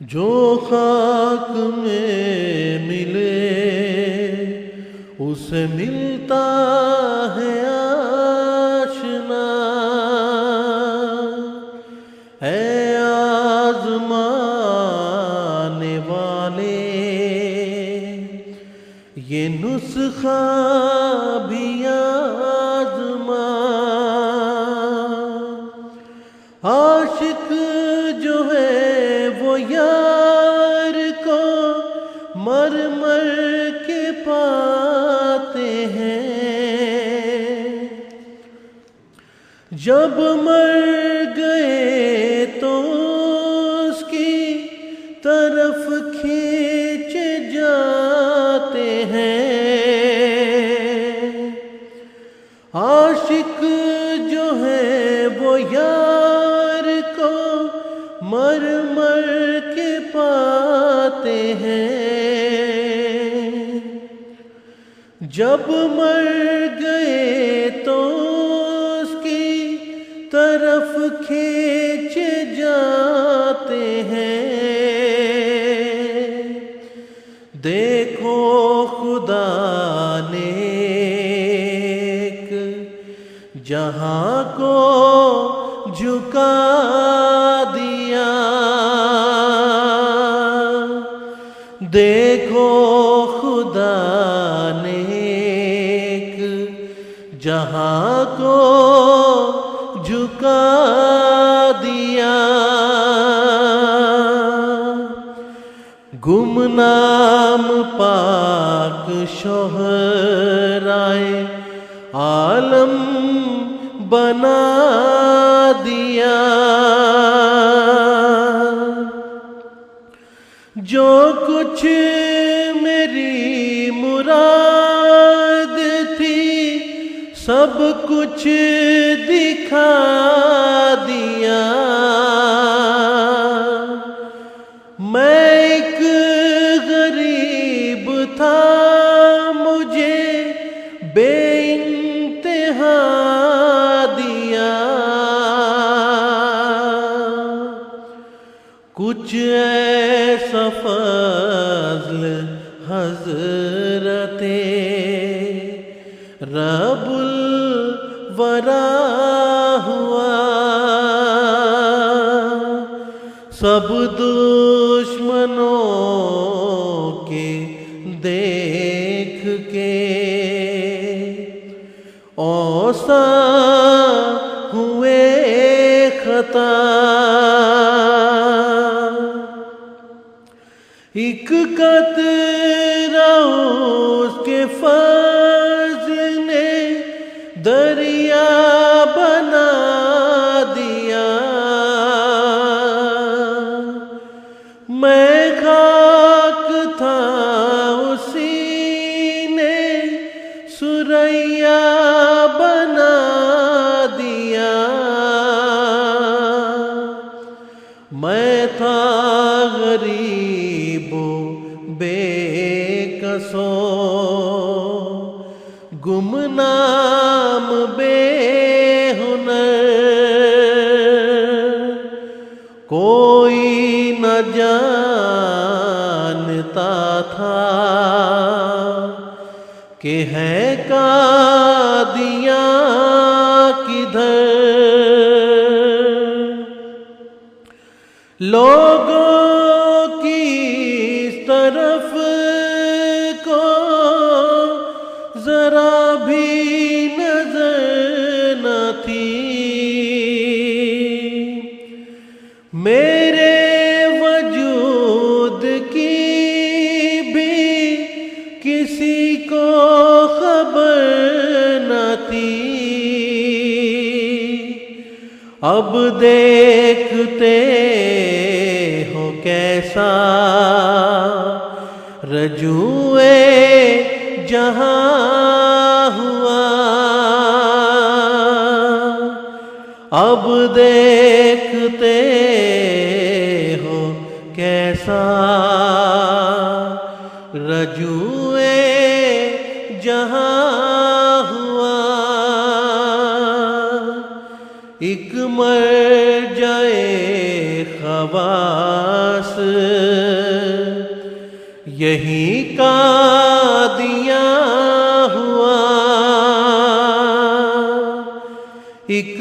جو خاک میں ملے اسے ملتا ہے آشنا، اے آزمانے والے یہ نسخہ بھی آزما۔ عاشق جو ہے وہ یار کو مر مر کے پاتے ہیں، جب مر گئے تو اس کی طرف کھینچ جاتے ہیں۔ عاشق جو ہے وہ یار کو مر مر کے پاتے ہیں، جب مر گئے تو اس کی طرف کھینچ جاتے ہیں۔ دیکھو خدا نے ایک جہاں کو جھکا دیا، دیکھو خدا نے ایک جہاں کو جھکا دیا۔ گمنام پاک شہرائے عالم بنا دیا، جو کچھ میری مراد تھی سب کچھ دکھا دیا۔ میں ایک غریب تھا مجھے بے انتہا دیا، کچھ ایسا فضل حضرت رب الورا ہوا، سب دشمنوں کے دیکھ کے اوسا ہوئے خطا۔ ایک قطرہ اس کے فضل نے دریا بنا دیا، میں خاک تھا اسی نے سریا بنا دیا۔ میں تھا غریب و بے کسو گمنام بے ہنر، کوئی نہ جانتا تھا کہ ہے قادیاں کدھر۔ لوگوں کی اس طرف کو ذرا بھی نظر نہ تھی، میرے وجود کی بھی کسی کو خبر نہ تھی۔ اب دیکھتے ہو کیسا رجوع جہاں ہوا، اب دیکھتے ہو کیسا رجوع جہاں ہوا۔ ایک مرجع خواص یہی قادیاں ہوا، ایک